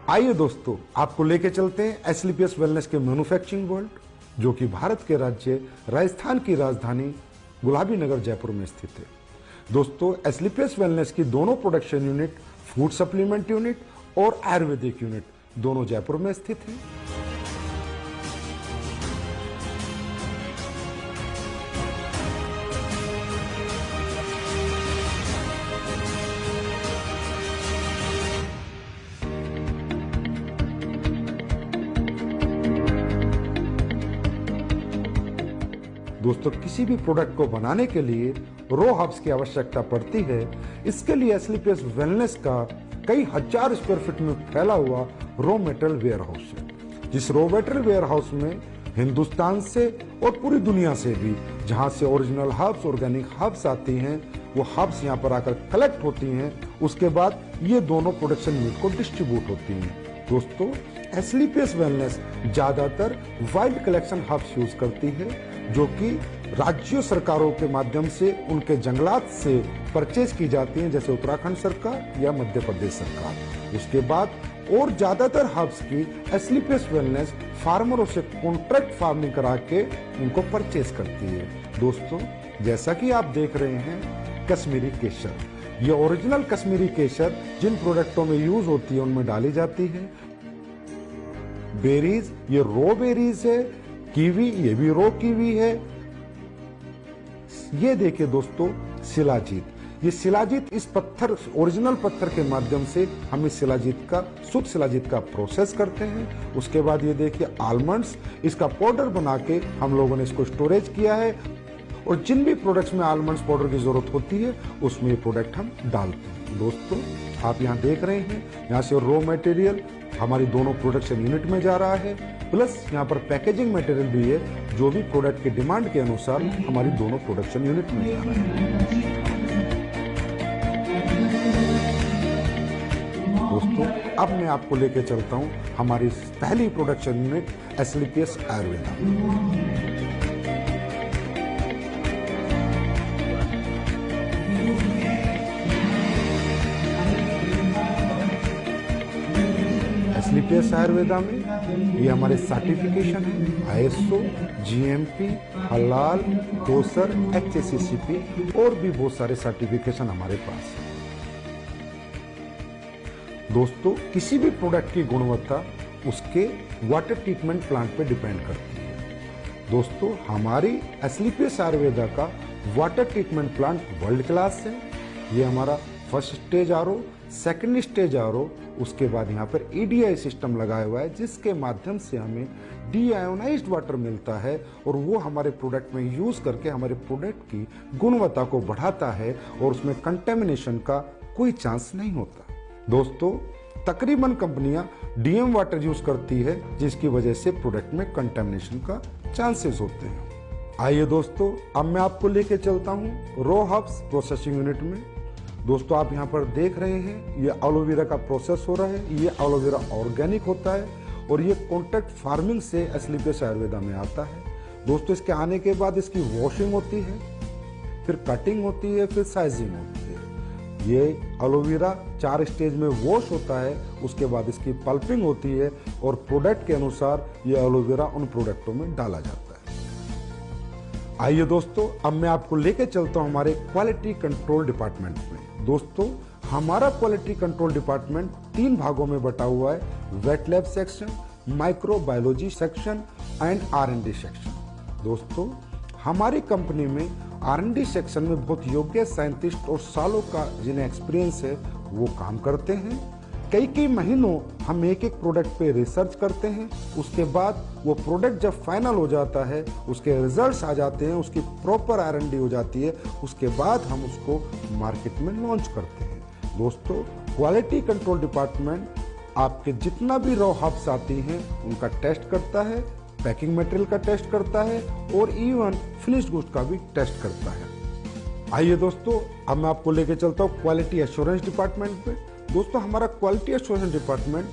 आइए दोस्तों, आपको लेके चलते हैं एसलीपीएस वेलनेस के मैन्युफैक्चरिंग वर्ल्ड, जो कि भारत के राज्य राजस्थान की राजधानी गुलाबी नगर जयपुर में स्थित है। दोस्तों, एसलीपीएस वेलनेस की दोनों production unit, food supplement unit और आयुर्वेदिक यूनिट दोनों जयपुर में स्थित है। दोस्तों, किसी भी प्रोडक्ट को बनाने के लिए रो हब्स की आवश्यकता पड़ती है। इसके लिए एसलीपीएस वेलनेस का कई हजार स्क्वायर फीट में फैला हुआ रो मेटेरियल वेयर हाउस है। जिस रो मेटेरियल वेयर हाउस में हिंदुस्तान से और पूरी दुनिया से भी जहां से ओरिजिनल हर्ब्स, ऑर्गेनिक हर्ब्स आती हैं, वो हर्ब्स यहाँ पर आकर कलेक्ट होती हैं। उसके बाद ये दोनों प्रोडक्शन यूनिट को डिस्ट्रीब्यूट होती हैं। दोस्तों, एसलीपीएस वेलनेस ज्यादातर वाइल्ड कलेक्शन हर्ब्स यूज करती है, जो कि राज्य सरकारों के माध्यम से उनके जंगलात से परचेज की जाती हैं, जैसे उत्तराखंड सरकार या मध्य प्रदेश सरकार। उसके बाद और ज्यादातर हर्ब्स की एसलीपीएस वेलनेस फार्मरों से कॉन्ट्रैक्ट फार्मिंग करा के उनको परचेज करती है। दोस्तों, जैसा कि आप देख रहे हैं, कश्मीरी केसर, ये ओरिजिनल कश्मीरी केसर जिन प्रोडक्टों में यूज होती है उनमें डाली जाती है। बेरीज, ये रो बेरीज है। कीवी, ये भी रो कीवी है। ये देखिए दोस्तों, शिलाजीत, ये शिलाजीत इस पत्थर, ओरिजिनल पत्थर के माध्यम से हम इस शिलाजीत का, शुद्ध शिलाजीत का प्रोसेस करते हैं। उसके बाद ये देखिए आलमंड्स, इसका पाउडर बना के हम लोगों ने इसको स्टोरेज किया है, और जिन भी प्रोडक्ट्स में आलमंड्स पाउडर की जरूरत होती है उसमें ये प्रोडक्ट हम डालते हैं। दोस्तों, आप यहाँ देख रहे हैं, यहाँ से रॉ मटेरियल हमारी दोनों प्रोडक्शन यूनिट में जा रहा है, प्लस यहाँ पर पैकेजिंग मटेरियल भी है, जो भी प्रोडक्ट की डिमांड के अनुसार हमारी दोनों प्रोडक्शन यूनिट में जा रहा है। दोस्तों, अब मैं आपको लेके चलता हूँ हमारी पहली प्रोडक्शन यूनिट एसलीपीएस आयुर्वेदा। एसलीपीएस आयुर्वेदा में ये हमारे सर्टिफिकेशन है, आईएसओ, जीएमपी, हलाल, कोसर, एचएसीसीपी और भी बहुत सारे सर्टिफिकेशन हमारे पास है। दोस्तों, किसी भी प्रोडक्ट की गुणवत्ता उसके वाटर ट्रीटमेंट प्लांट पे डिपेंड करती है। दोस्तों, हमारी एसलीपीएस आयुर्वेदा का water treatment plant world class है। ये हमारा first stage RO, second stage RO, उसके बाद यहाँ पर ईडीआई सिस्टम लगाया हुआ है, जिसके माध्यम से हमें डीआयोनाइज्ड वाटर मिलता है, और वो हमारे प्रोडक्ट में यूज करके हमारे प्रोडक्ट की गुणवत्ता को बढ़ाता है, और उसमें कंटेमिनेशन का कोई चांस नहीं होता। दोस्तों, तकरीबन कंपनियां डीएम वाटर यूज करती है, जिसकी वजह से प्रोडक्ट में कंटेमिनेशन का चांसेस होते हैं। आइए दोस्तों, अब मैं आपको लेके चलता हूँ रो हब्स प्रोसेसिंग यूनिट में। दोस्तों, आप यहाँ पर देख रहे हैं, ये एलोवेरा का प्रोसेस हो रहा है। ये एलोवेरा ऑर्गेनिक होता है, और ये कॉन्ट्रैक्ट फार्मिंग से एसलीपीएस आयुर्वेदा में आता है। दोस्तों, इसके आने के बाद इसकी वॉशिंग होती है, फिर कटिंग होती है, फिर साइजिंग होती है। ये एलोवेरा 4 स्टेज में वॉश होता है, उसके बाद इसकी पल्पिंग होती है, और प्रोडक्ट के अनुसार ये एलोवेरा उन प्रोडक्टों में डाला जाता है। आइए दोस्तों, अब मैं आपको लेके चलता हूं हमारे क्वालिटी कंट्रोल डिपार्टमेंट में। दोस्तों, हमारा क्वालिटी कंट्रोल डिपार्टमेंट 3 भागों में बटा हुआ है, wet lab section, microbiology section and R and D section. दोस्तों, हमारी कंपनी में आर&डी सेक्शन में बहुत योग्य साइंटिस्ट और सालों का जिन्हें एक्सपीरियंस है वो काम करते हैं। कई महीनों हम एक प्रोडक्ट पे रिसर्च करते हैं। उसके बाद वो प्रोडक्ट जब फाइनल हो जाता है, उसके रिजल्ट्स आ जाते हैं, उसकी प्रॉपर आर&डी हो जाती है, उसके बाद हम उसको मार्केट में लॉन्च करते हैं। दोस्तों, क्वालिटी कंट्रोल डिपार्टमेंट आपके जितना भी रॉ हब्स आती हैं उनका टेस्ट करता है, पैकिंग मटेरियल का टेस्ट करता है, और इवन फिनिश्ड गुड्स का भी टेस्ट करता है। आइए दोस्तों, अब मैं आपको लेके चलता हूँ क्वालिटी एश्योरेंस डिपार्टमेंट पे। दोस्तों, हमारा क्वालिटी एश्योरेंस डिपार्टमेंट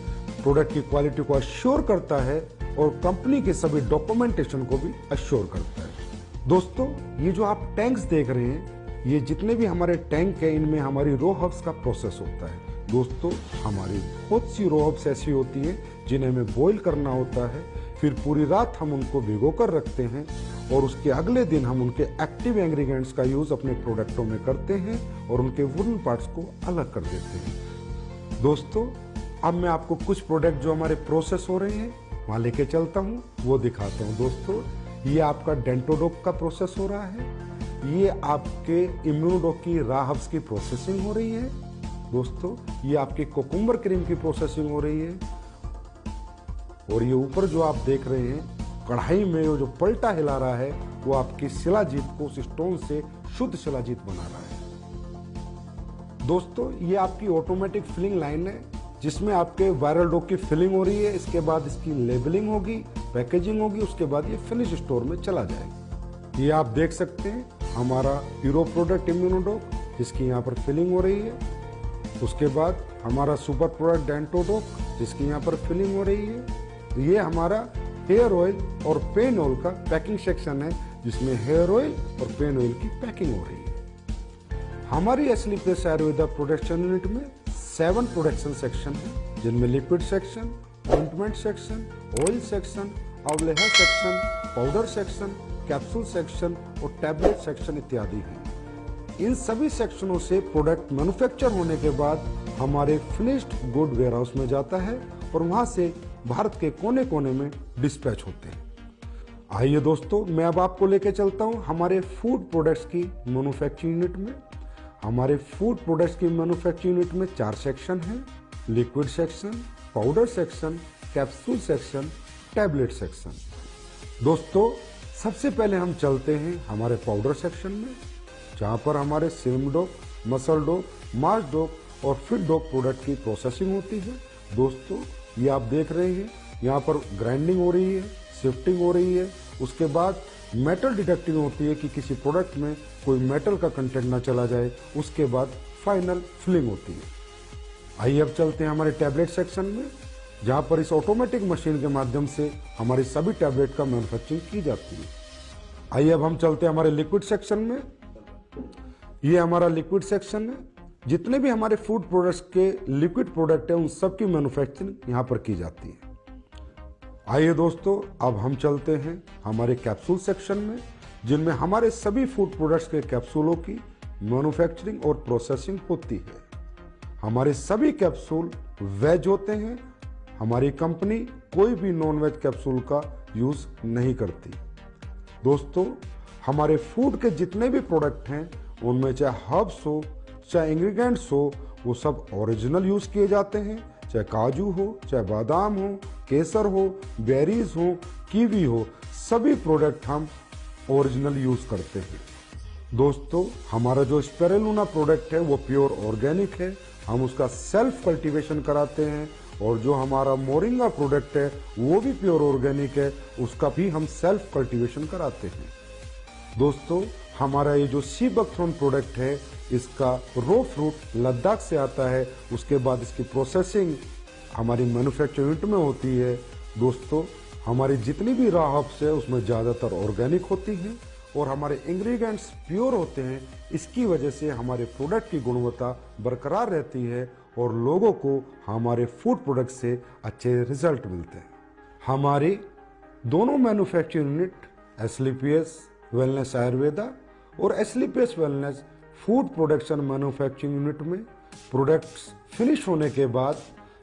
प्रोडक्ट की क्वालिटी को अश्योर करता है, और कंपनी के सभी डॉक्यूमेंटेशन को भी अश्योर करता है। दोस्तों, ये जो आप टैंक्स देख रहे हैं, ये जितने भी हमारे टैंक है, इनमें हमारी रो हब्स का प्रोसेस होता है। दोस्तों हमारी बहुत सी रॉ हर्ब्स ऐसी होती हैं जिन्हें हमें बॉईल करना होता है, फिर पूरी रात हम उनको भिगो कर रखते हैं और उसके अगले दिन हम उनके एक्टिव इंग्रेडिएंट्स का यूज अपने प्रोडक्टों में करते हैं और उनके वुडन पार्ट्स को अलग कर देते हैं। दोस्तों अब मैं आपको कुछ प्रोडक्ट जो हमारे प्रोसेस हो रहे हैं वहां लेके चलता हूँ, वो दिखाता हूँ। दोस्तों ये आपका डेंटोडोक का प्रोसेस हो रहा है, ये आपके इम्यूनोडोक की रॉ हर्ब्स की प्रोसेसिंग हो रही है। दोस्तों ये आपकी कोकुम्बर क्रीम की प्रोसेसिंग हो रही है और ये ऊपर जो आप देख रहे हैं कढ़ाई में वो जो पलटा हिला रहा है वो आपकी शिलाजीत को उस स्टोन से शुद्ध शिलाजीत बना रहा है। दोस्तों ये आपकी ऑटोमेटिक फिलिंग लाइन है जिसमें आपके वायरल डो की फिलिंग हो रही है, इसके बाद इसकी लेबलिंग होगी, पैकेजिंग होगी, उसके बाद ये फिनिश स्टोर में चला जाएगा। ये आप देख सकते हैं हमारा हीरो प्रोडक्ट इम्यूनोडोक जिसकी यहाँ पर फिलिंग हो रही है, उसके बाद हमारा सुपर प्रोडक्ट डेंटोडोक जिसकी यहाँ पर फिलिंग हो रही है। ये हमारा हेयर ऑयल और पेन ऑयल का पैकिंग सेक्शन है जिसमें हेयर ऑयल और पेन ऑयल की पैकिंग हो रही है। हमारी एस्लीपियस आयुर्वेदा प्रोडक्शन यूनिट में 7 प्रोडक्शन सेक्शन है जिनमें liquid section, ointment section, oil section, avaleha section, powder section, capsule section और टैबलेट सेक्शन इत्यादि हैं। इन सभी सेक्शनों से प्रोडक्ट मैन्युफैक्चर होने के बाद हमारे फिनिश्ड गुड वेयरहाउस में जाता है और वहां से भारत के कोने कोने में डिस्पैच होते हैं। आइए दोस्तों मैं अब आपको लेके चलता हूं हमारे फूड प्रोडक्ट्स की मैन्युफैक्चरिंग यूनिट में। हमारे फूड प्रोडक्ट्स की मैन्युफैक्चरिंग यूनिट में 4 सेक्शन हैं, liquid section, powder section, capsule section, tablet section. दोस्तों सबसे पहले हम चलते हैं हमारे पाउडर सेक्शन में जहां पर हमारे सिरम डोप, मसल डोप, मास डोप और फिट डोप प्रोडक्ट की प्रोसेसिंग होती है। दोस्तों ये आप देख रहे हैं यहाँ पर ग्राइंडिंग हो रही है, शिफ्टिंग हो रही है, उसके बाद मेटल डिटेक्टिंग होती है कि किसी प्रोडक्ट में कोई मेटल का कंटेंट ना चला जाए, उसके बाद फाइनल फिलिंग होती है। आइए अब चलते हैं हमारे टैबलेट सेक्शन में जहां पर इस ऑटोमेटिक मशीन के माध्यम से हमारी सभी टैबलेट का मैन्युफैक्चरिंग की जाती है। आइए अब हम चलते हैं हमारे लिक्विड सेक्शन में। ये हमारा लिक्विड सेक्शन है, जितने भी हमारे फूड प्रोडक्ट्स के लिक्विड प्रोडक्ट है उन सब की मैन्युफैक्चरिंग यहाँ पर की जाती है। आइए दोस्तों अब हम चलते हैं हमारे कैप्सूल सेक्शन में जिनमें हमारे सभी फूड प्रोडक्ट्स के कैप्सूलों की मैन्युफैक्चरिंग और प्रोसेसिंग होती है। हमारे सभी कैप्सूल वेज होते हैं, हमारी कंपनी कोई भी नॉन वेज कैप्सूल का यूज नहीं करती। दोस्तों हमारे फूड के जितने भी प्रोडक्ट हैं उनमें चाहे हर्ब्स हो चाहे इंग्रेडिएंट्स हो वो सब ओरिजिनल यूज किए जाते हैं, चाहे काजू हो, चाहे बादाम हो, केसर हो, बेरीज हो, कीवी हो, सभी प्रोडक्ट हम ओरिजिनल यूज करते हैं। दोस्तों हमारा जो स्पिरुलिना प्रोडक्ट है वो प्योर ऑर्गेनिक है, हम उसका सेल्फ कल्टीवेशन कराते हैं और जो हमारा मोरिंगा प्रोडक्ट है वो भी प्योर ऑर्गेनिक है, उसका भी हम सेल्फ कल्टीवेशन कराते हैं। दोस्तों हमारा ये जो सी बकथ्रोन प्रोडक्ट है इसका रो फ्रूट लद्दाख से आता है, उसके बाद इसकी प्रोसेसिंग हमारी मैन्युफैक्चरिंग यूनिट में होती है। दोस्तों हमारी जितनी भी रॉ हर्ब्स है उसमें ज़्यादातर ऑर्गेनिक होती हैं और हमारे इंग्रेडिएंट्स प्योर होते हैं, इसकी वजह से हमारे प्रोडक्ट की गुणवत्ता बरकरार रहती है और लोगों को हमारे फूड प्रोडक्ट से अच्छे रिजल्ट मिलते हैं। हमारी दोनों manufacturing unit Asclepius wellness Ayurveda और Asclepius wellness food production manufacturing unit में प्रोडक्ट्स फिनिश होने के बाद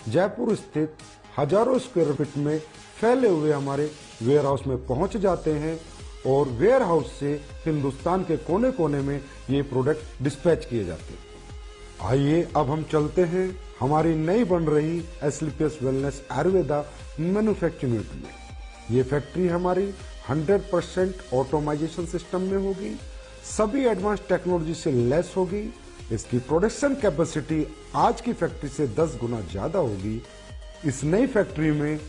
जयपुर स्थित हजारों स्क्वायर फीट में फैले हुए हमारे वेयर हाउस में पहुंच जाते हैं और वेयर हाउस से हिंदुस्तान के कोने कोने में ये प्रोडक्ट डिस्पैच किए जाते हैं। आइए अब हम चलते हैं हमारी नई बन रही एस्लीपियस वेलनेस आयुर्वेदा मैन्युफैक्चरिंग यूनिट में। ये फैक्ट्री हमारी 100% ऑटोमाइजेशन सिस्टम में होगी, सभी एडवांस टेक्नोलॉजी से लेस होगी। इसकी प्रोडक्शन कैपेसिटी आज की फैक्ट्री से 10 गुना ज्यादा होगी। इस नई फैक्ट्री में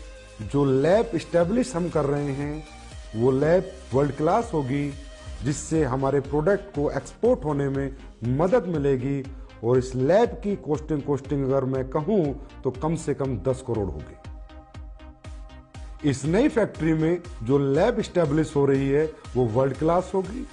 जो लैब इस्टेब्लिश हम कर रहे हैं वो लैब वर्ल्ड क्लास होगी, जिससे हमारे प्रोडक्ट को एक्सपोर्ट होने में मदद मिलेगी और इस लैब की कॉस्टिंग अगर मैं कहूं तो कम से कम 10 करोड़ होगी। इस नई फैक्ट्री में जो लैब इस्टेब्लिश हो रही है वो वर्ल्ड क्लास होगी,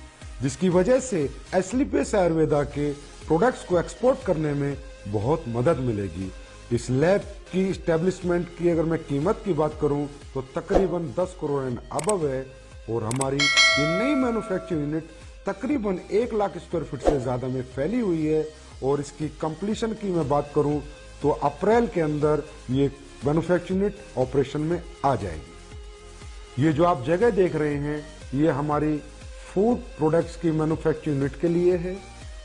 जिसकी वजह से एस्लीपियस आयुर्वेदा के प्रोडक्ट्स को एक्सपोर्ट करने में बहुत मदद मिलेगी। इस लैब की इस्टेब्लिशमेंट की अगर मैं कीमत की बात करूं तो तकरीबन 10 करोड़ एंड अबव है, और हमारी ये नई मैन्युफैक्चरिंग यूनिट तकरीबन 1 लाख स्क्वायर फीट से ज़्यादा में फैली हुई है। और इसकी कंप्लीशन की मैं बात करूं तो अप्रैल के अंदर ये मैन्युफैक्चरिंग यूनिट ऑपरेशन में आ जाएगी। ये जो आप जगह देख रहे हैं ये हमारी फूड प्रोडक्ट्स की मैन्युफैक्चरिंग यूनिट के लिए है।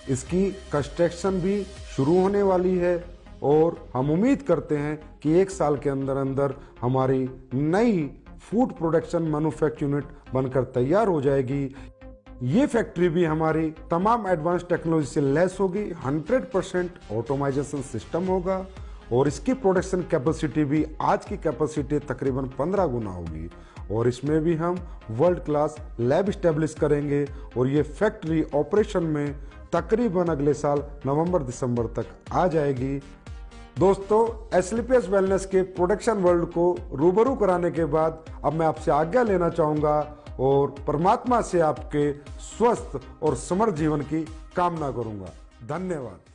इसकी कंस्ट्रक्शन भी शुरू होने वाली है और हम उम्मीद करते हैं कि 1 साल के अंदर अंदर हमारी नई फूड प्रोडक्शन मैन्युफैक्चरिंग यूनिट बनकर तैयार हो जाएगी। ये फैक्ट्री भी हमारी तमाम एडवांस टेक्नोलॉजी से लैस होगी, 100% ऑटोमाइजेशन सिस्टम होगा, और इसकी प्रोडक्शन कैपेसिटी भी आज की कैपेसिटी तकरीबन 15 गुना होगी। और इसमें भी हम वर्ल्ड क्लास लैब स्टैब्लिश करेंगे और ये फैक्ट्री ऑपरेशन में तकरीबन अगले साल नवंबर-दिसंबर तक आ जाएगी। दोस्तों, एस्क्लेपियस वेलनेस के प्रोडक्शन वर्ल्ड को रूबरू कराने के बाद अब मैं आपसे आज्ञा लेना चाहूंगा और परमात्मा से आपके स्वस्थ और समृद्ध जीवन की कामना करूंगा। धन्यवाद।